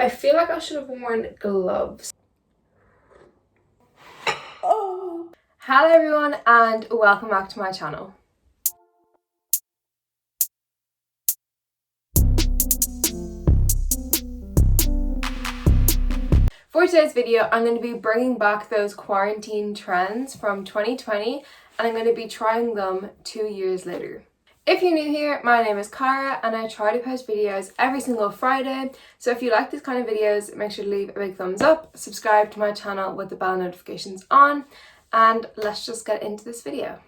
I feel like I should have worn gloves. Oh! Hello everyone and welcome back to my channel. For today's video, I'm going to be bringing back those quarantine trends from 2020 and I'm going to be trying them 2 years later. If you're new here, my name is Cara and I try to post videos every single Friday. So if you like these kind of videos, make sure to leave a big thumbs up, subscribe to my channel with the bell notifications on, and let's just get into this video.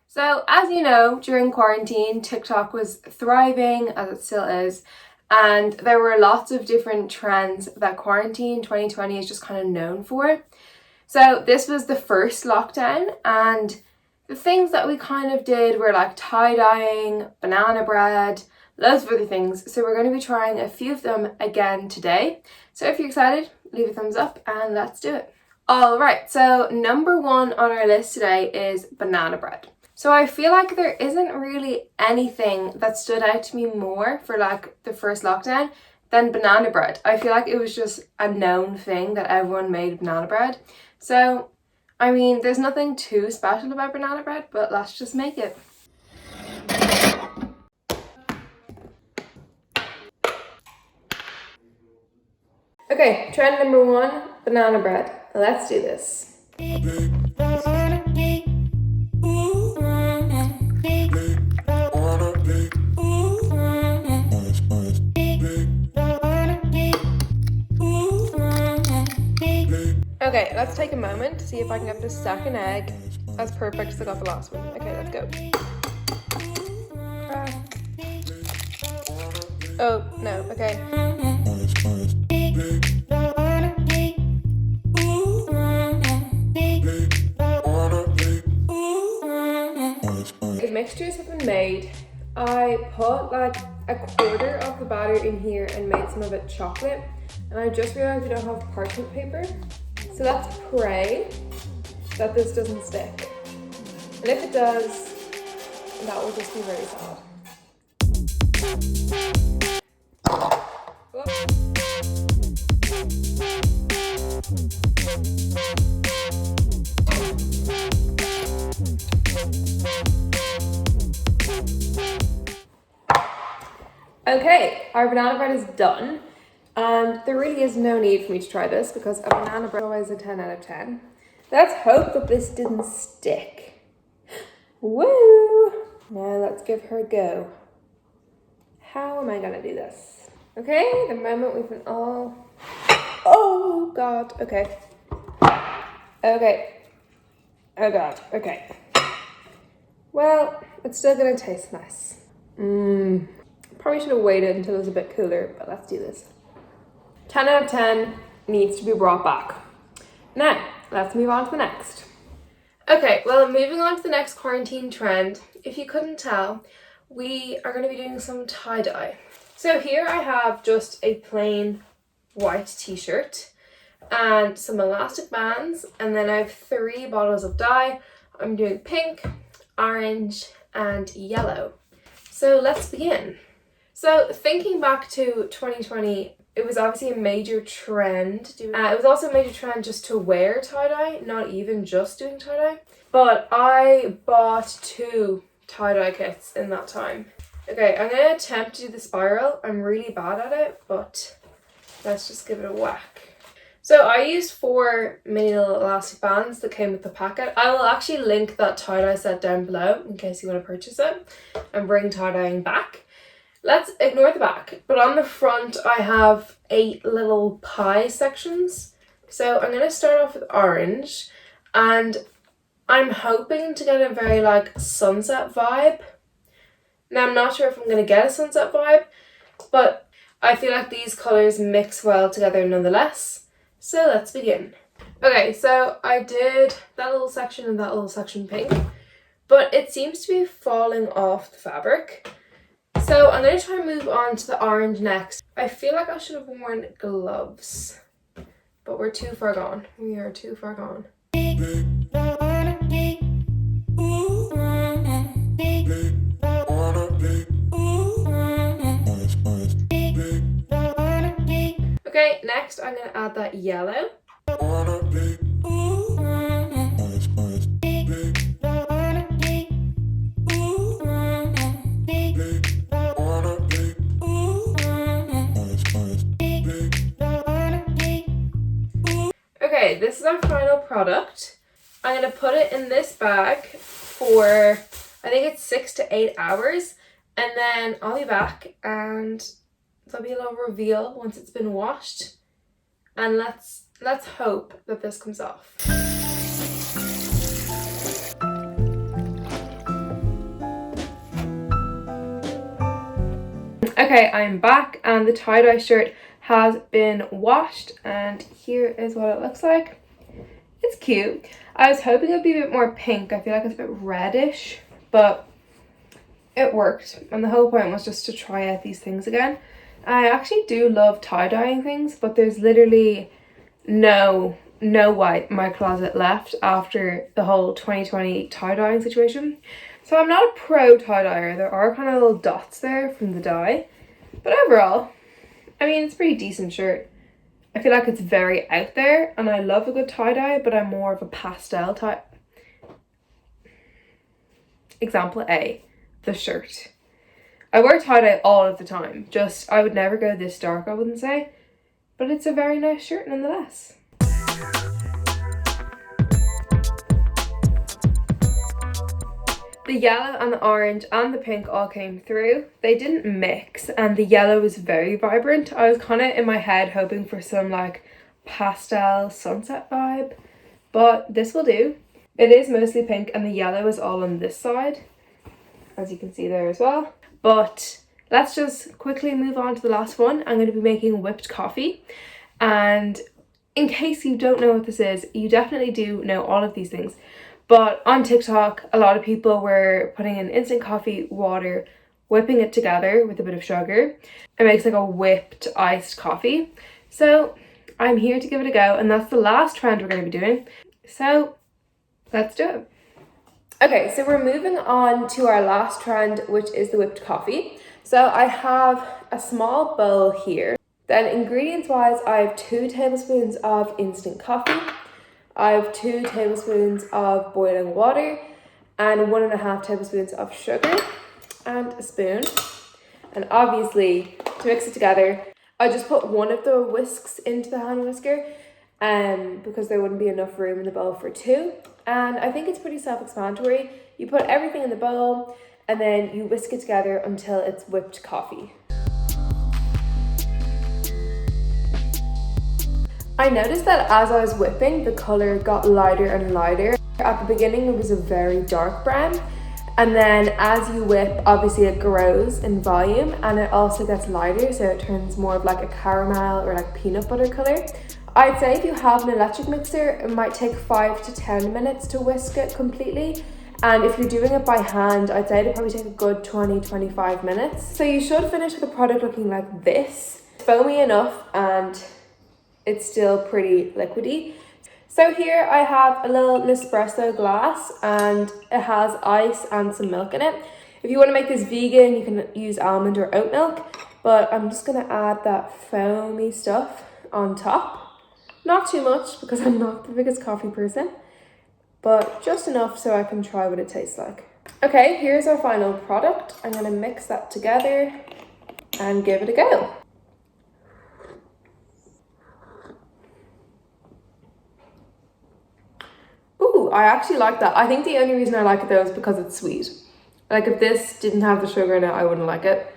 So as you know, during quarantine, TikTok was thriving, as it still is, and there were lots of different trends that quarantine 2020 is just kind of known for. So this was the first lockdown, and the things that we kind of did were like tie-dyeing, banana bread, loads of other things. So we're going to be trying a few of them again today. So if you're excited, leave a thumbs up and let's do it. Alright, so number one on our list today is banana bread. So I feel like there isn't really anything that stood out to me more for like the first lockdown than banana bread. I feel like it was just a known thing that everyone made banana bread. So I mean, there's nothing too special about banana bread, but let's just make it. Okay, trend number one, banana bread. Let's do this. Okay, let's take a moment to see if I can get this second egg as perfect as I got the last one. Okay, let's go. Oh, no, okay. The mixtures have been made. I put like a quarter of the batter in here and made some of it chocolate. And I just realized we don't have parchment paper. So let's pray that this doesn't stick. And if it does, that will just be very sad. Okay, our banana bread is done. And there really is no need for me to try this because a banana bread is always a 10 out of 10. Let's hope that this didn't stick. Woo! Now let's give her a go. How am I gonna do this? Okay, the moment we've been all... Oh God, okay. Okay. Oh God, okay. Well, it's still gonna taste nice. Probably should have waited until it was a bit cooler, but let's do this. 10 out of 10 needs to be brought back. Now, let's move on to the next. Okay, well, moving on to the next quarantine trend. If you couldn't tell, we are going to be doing some tie-dye. So here I have just a plain white t-shirt and some elastic bands, and then I have 3 bottles of dye. I'm doing pink, orange, and yellow. So let's begin. So thinking back to 2020, it was obviously a major trend. It was also a major trend just to wear tie-dye, not even just doing tie-dye. But I bought 2 tie-dye kits in that time. Okay, I'm going to attempt to do the spiral. I'm really bad at it, but let's just give it a whack. So I used 4 mini little elastic bands that came with the packet. I will actually link that tie-dye set down below in case you want to purchase it and bring tie-dyeing back. Let's ignore the back, but on the front I have 8 little pie sections. So I'm going to start off with orange, and I'm hoping to get a very like sunset vibe. Now I'm not sure if I'm going to get a sunset vibe, but I feel like these colours mix well together nonetheless. So let's begin. Okay, so I did that little section and that little section pink, but it seems to be falling off the fabric. So I'm going to try and move on to the orange next. I feel like I should have worn gloves, but we're too far gone. We are too far gone. Okay, next I'm gonna add that yellow. Okay, this is our final product. I'm going to put it in this bag for, I think it's 6 to 8 hours. And then I'll be back and there'll be a little reveal once it's been washed. And let's hope that this comes off. Okay, I'm back and the tie-dye shirt has been washed and here is what it looks like. It's cute. I was hoping it would be a bit more pink. I feel like it's a bit reddish, but it worked. And the whole point was just to try out these things again. I actually do love tie-dyeing things, but there's literally no white in my closet left after the whole 2020 tie-dyeing situation. So I'm not a pro tie-dyer. There are kind of little dots there from the dye. But overall, I mean, it's a pretty decent shirt. I feel like it's very out there and I love a good tie-dye, but I'm more of a pastel type. Example A, the shirt. I wear tie-dye all of the time. Just, I would never go this dark, I wouldn't say. But it's a very nice shirt nonetheless. The yellow and the orange and the pink all came through. They didn't mix and the yellow was very vibrant. I was kind of in my head hoping for some like pastel sunset vibe, but this will do. It is mostly pink and the yellow is all on this side, as you can see there as well. But let's just quickly move on to the last one. I'm going to be making whipped coffee. And in case you don't know what this is, you definitely do know all of these things. But on TikTok, a lot of people were putting in instant coffee, water, whipping it together with a bit of sugar. It makes like a whipped iced coffee. So I'm here to give it a go, and that's the last trend we're going to be doing. So let's do it. Okay, so we're moving on to our last trend, which is the whipped coffee. So I have a small bowl here. Then ingredients wise, I have 2 tablespoons of instant coffee. I have 2 tablespoons of boiling water and 1.5 tablespoons of sugar and a spoon. And obviously, to mix it together, I just put one of the whisks into the hand whisker because there wouldn't be enough room in the bowl for 2. And I think it's pretty self-explanatory. You put everything in the bowl and then you whisk it together until it's whipped coffee. I noticed that as I was whipping, the colour got lighter and lighter. At the beginning, it was a very dark brown. And then as you whip, obviously it grows in volume and it also gets lighter. So it turns more of like a caramel or like peanut butter colour. I'd say if you have an electric mixer, it might take 5 to 10 minutes to whisk it completely. And if you're doing it by hand, I'd say it'd probably take a good 20-25 minutes. So you should finish the product looking like this. Foamy enough and it's still pretty liquidy. So here I have a little Nespresso glass and it has ice and some milk in it. If you want to make this vegan, you can use almond or oat milk, but I'm just going to add that foamy stuff on top. Not too much because I'm not the biggest coffee person, but just enough so I can try what it tastes like. Okay, here's our final product. I'm going to mix that together and give it a go. Ooh, I actually like that. I think the only reason I like it though is because it's sweet. Like if this didn't have the sugar in it, I wouldn't like it.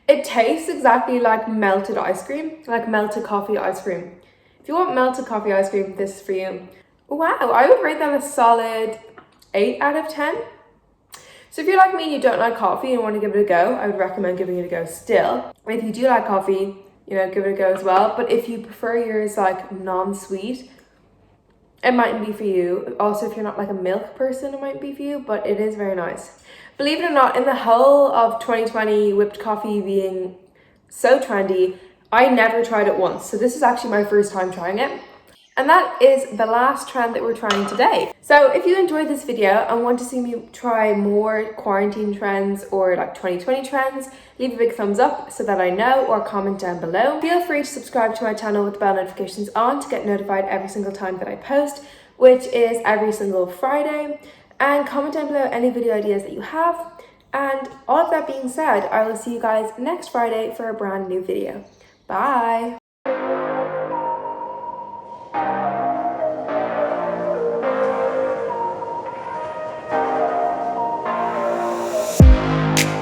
It tastes exactly like melted ice cream, like melted coffee ice cream. If you want melted coffee ice cream, this is for you. Wow, I would rate that a solid 8 out of 10. So if you're like me and you don't like coffee and want to give it a go, I would recommend giving it a go still. If you do like coffee, you know, give it a go as well. But if you prefer yours like non-sweet, it mightn't be for you. Also, if you're not like a milk person, it might be for you, but it is very nice. Believe it or not, in the whole of 2020, whipped coffee being so trendy, I never tried it once. So this is actually my first time trying it. And that is the last trend that we're trying today. So if you enjoyed this video and want to see me try more quarantine trends or like 2020 trends, leave a big thumbs up so that I know, or comment down below. Feel free to subscribe to my channel with the bell notifications on to get notified every single time that I post, which is every single Friday. And comment down below any video ideas that you have. And all of that being said, I will see you guys next Friday for a brand new video. Bye!